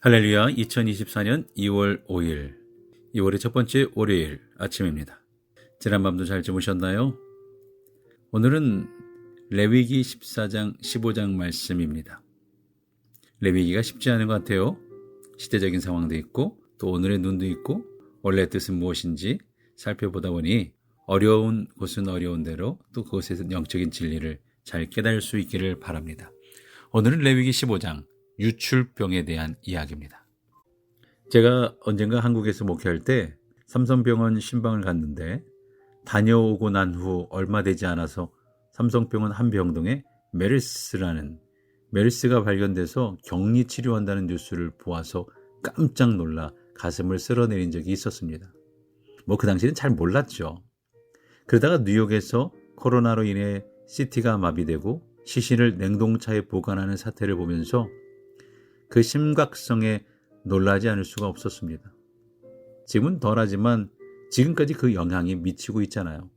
할렐루야. 2024년 2월 5일 2월의 첫 번째 월요일 아침입니다. 지난밤도 잘 주무셨나요? 오늘은 레위기 14장 15장 말씀입니다. 레위기가 쉽지 않은 것 같아요. 시대적인 상황도 있고 또 오늘의 눈도 있고 원래 뜻은 무엇인지 살펴보다 보니 어려운 곳은 어려운 대로 또 그곳에서 영적인 진리를 잘 깨달을 수 있기를 바랍니다. 오늘은 레위기 15장 유출병에 대한 이야기입니다. 제가 언젠가 한국에서 목회할 때 삼성병원 신방을 갔는데 다녀오고 난 후 얼마 되지 않아서 삼성병원 한 병동에 메르스가 발견돼서 격리 치료한다는 뉴스를 보아서 깜짝 놀라 가슴을 쓸어내린 적이 있었습니다. 그 당시에는 잘 몰랐죠. 그러다가 뉴욕에서 코로나로 인해 시티가 마비되고 시신을 냉동차에 보관하는 사태를 보면서 그 심각성에 놀라지 않을 수가 없었습니다. 지금은 덜하지만 지금까지 그 영향이 미치고 있잖아요.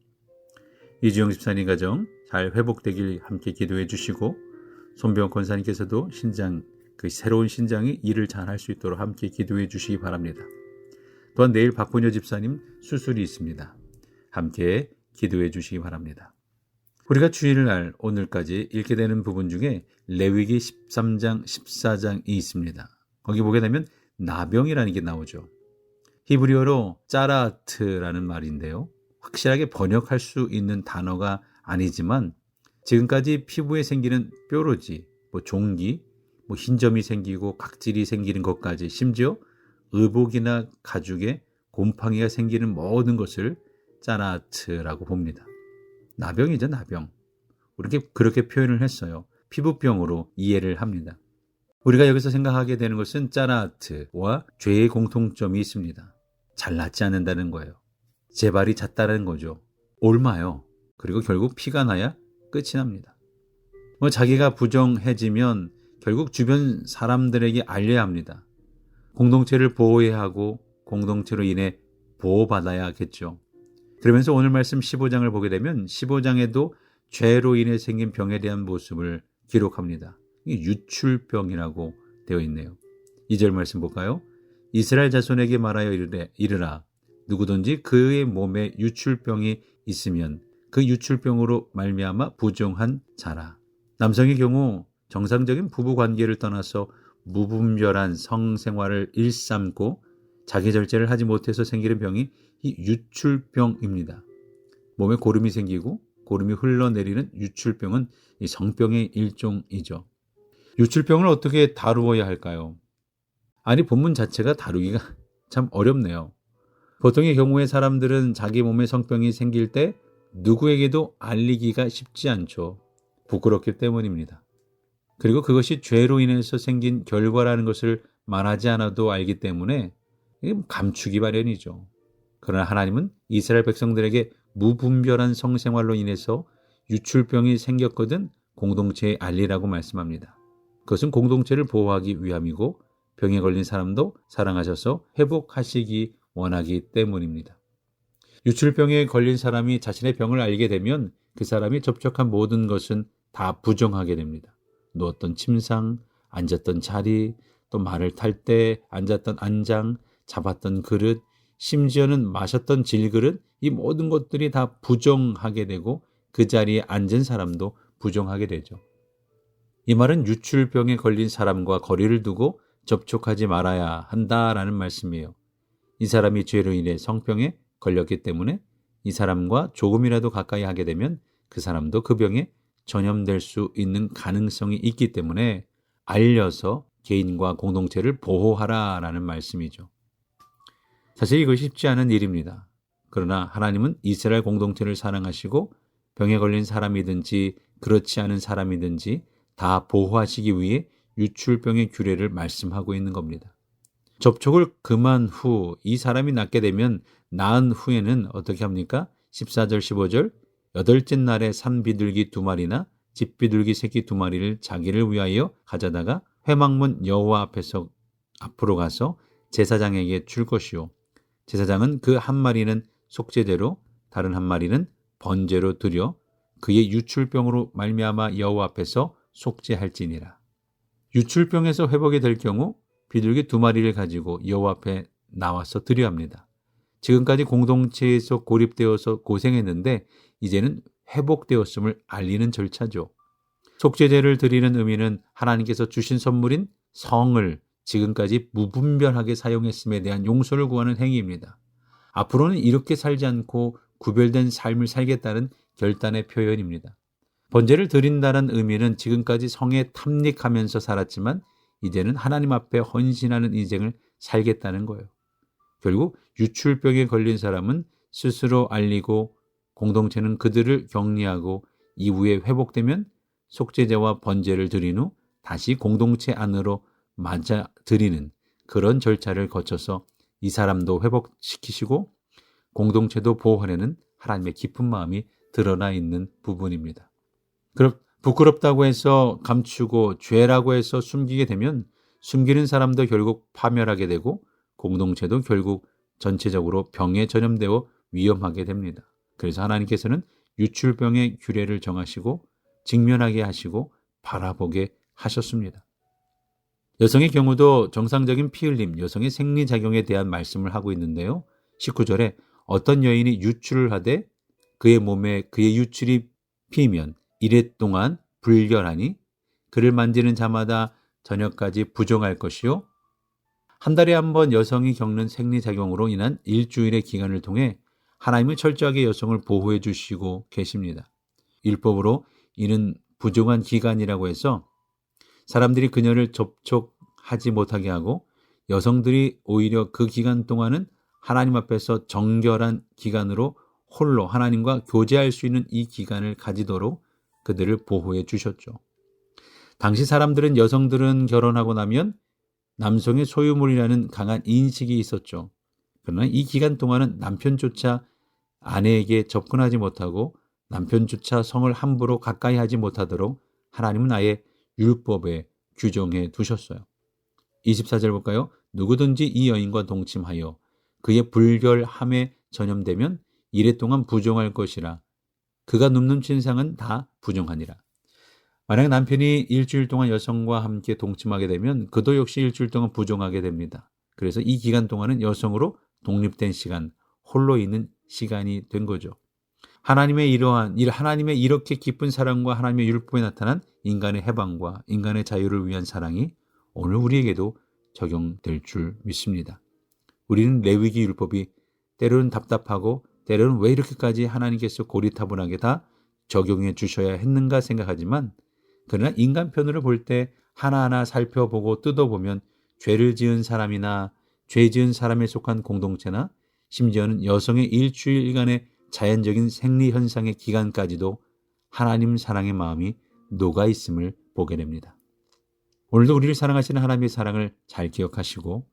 이주영 집사님 가정 잘 회복되길 함께 기도해 주시고 손병호 권사님께서도 새로운 신장이 일을 잘 할 수 있도록 함께 기도해 주시기 바랍니다. 또한 내일 박분효 집사님 수술이 있습니다. 함께 기도해 주시기 바랍니다. 우리가 주일날 오늘까지 읽게 되는 부분 중에 레위기 13장, 14장이 있습니다. 거기 보게 되면 나병이라는 게 나오죠. 히브리어로 짜라트라는 말인데요. 확실하게 번역할 수 있는 단어가 아니지만 지금까지 피부에 생기는 뾰루지, 종기, 흰점이 생기고 각질이 생기는 것까지 심지어 의복이나 가죽에 곰팡이가 생기는 모든 것을 짜라트라고 봅니다. 나병이죠, 나병. 우리가 그렇게 표현을 했어요. 피부병으로 이해를 합니다. 우리가 여기서 생각하게 되는 것은 짜라트와 죄의 공통점이 있습니다. 잘 낫지 않는다는 거예요. 재발이 잦다는 거죠. 옮아요. 그리고 결국 피가 나야 끝이 납니다. 자기가 부정해지면 결국 주변 사람들에게 알려야 합니다. 공동체를 보호해야 하고 공동체로 인해 보호받아야겠죠. 그러면서 오늘 말씀 15장을 보게 되면 15장에도 죄로 인해 생긴 병에 대한 모습을 기록합니다. 이게 유출병이라고 되어 있네요. 2절 말씀 볼까요? 이스라엘 자손에게 말하여 이르라. 누구든지 그의 몸에 유출병이 있으면 그 유출병으로 말미암아 부정한 자라. 남성의 경우 정상적인 부부관계를 떠나서 무분별한 성생활을 일삼고 자기 절제를 하지 못해서 생기는 병이 이 유출병입니다. 몸에 고름이 생기고 고름이 흘러내리는 유출병은 이 성병의 일종이죠. 유출병을 어떻게 다루어야 할까요? 본문 자체가 다루기가 참 어렵네요. 보통의 경우에 사람들은 자기 몸에 성병이 생길 때 누구에게도 알리기가 쉽지 않죠. 부끄럽기 때문입니다. 그리고 그것이 죄로 인해서 생긴 결과라는 것을 말하지 않아도 알기 때문에 감추기 마련이죠. 그러나 하나님은 이스라엘 백성들에게 무분별한 성생활로 인해서 유출병이 생겼거든 공동체에 알리라고 말씀합니다. 그것은 공동체를 보호하기 위함이고 병에 걸린 사람도 사랑하셔서 회복하시기 원하기 때문입니다. 유출병에 걸린 사람이 자신의 병을 알게 되면 그 사람이 접촉한 모든 것은 다 부정하게 됩니다. 누웠던 침상, 앉았던 자리, 또 말을 탈 때 앉았던 안장, 잡았던 그릇, 심지어는 마셨던 질그릇, 이 모든 것들이 다 부정하게 되고 그 자리에 앉은 사람도 부정하게 되죠. 이 말은 유출병에 걸린 사람과 거리를 두고 접촉하지 말아야 한다라는 말씀이에요. 이 사람이 죄로 인해 성병에 걸렸기 때문에 이 사람과 조금이라도 가까이 하게 되면 그 사람도 그 병에 전염될 수 있는 가능성이 있기 때문에 알려서 개인과 공동체를 보호하라라는 말씀이죠. 사실 이것이 쉽지 않은 일입니다. 그러나 하나님은 이스라엘 공동체를 사랑하시고 병에 걸린 사람이든지 그렇지 않은 사람이든지 다 보호하시기 위해 유출병의 규례를 말씀하고 있는 겁니다. 접촉을 금한 후 이 사람이 낫게 되면 나은 후에는 어떻게 합니까? 14절 15절 여덟째 날에 산비둘기 2마리나 집비둘기 새끼 2마리를 자기를 위하여 가져다가 회막문 여호와 앞으로 가서 제사장에게 줄 것이요 제사장은 그 한 마리는 속죄제로 다른 한 마리는 번제로 드려 그의 유출병으로 말미암아 여호와 앞에서 속죄할지니라. 유출병에서 회복이 될 경우 비둘기 2마리를 가지고 여호와 앞에 나와서 드려합니다. 지금까지 공동체에서 고립되어서 고생했는데 이제는 회복되었음을 알리는 절차죠. 속죄제를 드리는 의미는 하나님께서 주신 선물인 성을 지금까지 무분별하게 사용했음에 대한 용서를 구하는 행위입니다. 앞으로는 이렇게 살지 않고 구별된 삶을 살겠다는 결단의 표현입니다. 번제를 드린다는 의미는 지금까지 성에 탐닉하면서 살았지만 이제는 하나님 앞에 헌신하는 인생을 살겠다는 거예요. 결국 유출병에 걸린 사람은 스스로 알리고 공동체는 그들을 격리하고 이후에 회복되면 속죄제와 번제를 드린 후 다시 공동체 안으로 맞아 드리는 그런 절차를 거쳐서 이 사람도 회복시키시고 공동체도 보호하려는 하나님의 깊은 마음이 드러나 있는 부분입니다. 부끄럽다고 해서 감추고 죄라고 해서 숨기게 되면 숨기는 사람도 결국 파멸하게 되고 공동체도 결국 전체적으로 병에 전염되어 위험하게 됩니다. 그래서 하나님께서는 유출병의 규례를 정하시고 직면하게 하시고 바라보게 하셨습니다. 여성의 경우도 정상적인 피 흘림, 여성의 생리작용에 대한 말씀을 하고 있는데요. 19절에 어떤 여인이 유출을 하되 그의 몸에 그의 유출이 피면 이래 동안 불결하니 그를 만지는 자마다 저녁까지 부정할 것이요. 한 달에 한 번 여성이 겪는 생리작용으로 인한 일주일의 기간을 통해 하나님은 철저하게 여성을 보호해 주시고 계십니다. 율법으로 이는 부정한 기간이라고 해서 사람들이 그녀를 접촉하지 못하게 하고 여성들이 오히려 그 기간 동안은 하나님 앞에서 정결한 기간으로 홀로 하나님과 교제할 수 있는 이 기간을 가지도록 그들을 보호해 주셨죠. 당시 사람들은 여성들은 결혼하고 나면 남성의 소유물이라는 강한 인식이 있었죠. 그러나 이 기간 동안은 남편조차 아내에게 접근하지 못하고 남편조차 성을 함부로 가까이 하지 못하도록 하나님은 아예 율법에 규정해 두셨어요. 24절 볼까요? 누구든지 이 여인과 동침하여 그의 불결함에 전염되면 이래 동안 부정할 것이라. 그가 눕는 침상은 다 부정하니라. 만약 남편이 일주일 동안 여성과 함께 동침하게 되면 그도 역시 일주일 동안 부정하게 됩니다. 그래서 이 기간 동안은 여성으로 독립된 시간, 홀로 있는 시간이 된 거죠. 하나님의 이렇게 깊은 사랑과 하나님의 율법에 나타난 인간의 해방과 인간의 자유를 위한 사랑이 오늘 우리에게도 적용될 줄 믿습니다. 우리는 레위기 율법이 때로는 답답하고 때로는 왜 이렇게까지 하나님께서 고리타분하게 다 적용해 주셔야 했는가 생각하지만 그러나 인간편으로 볼 때 하나하나 살펴보고 뜯어보면 죄를 지은 사람이나 죄 지은 사람에 속한 공동체나 심지어는 여성의 일주일간의 자연적인 생리 현상의 기간까지도 하나님 사랑의 마음이 녹아 있음을 보게 됩니다. 오늘도 우리를 사랑하시는 하나님의 사랑을 잘 기억하시고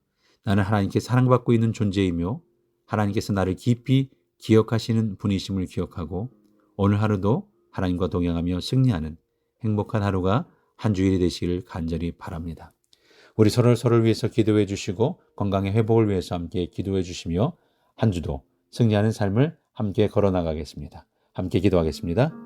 나는 하나님께 사랑받고 있는 존재이며 하나님께서 나를 깊이 기억하시는 분이심을 기억하고 오늘 하루도 하나님과 동행하며 승리하는 행복한 하루가 한 주일이 되시기를 간절히 바랍니다. 우리 서로를 위해서 기도해 주시고 건강의 회복을 위해서 함께 기도해 주시며 한 주도 승리하는 삶을 함께 걸어나가겠습니다. 함께 기도하겠습니다.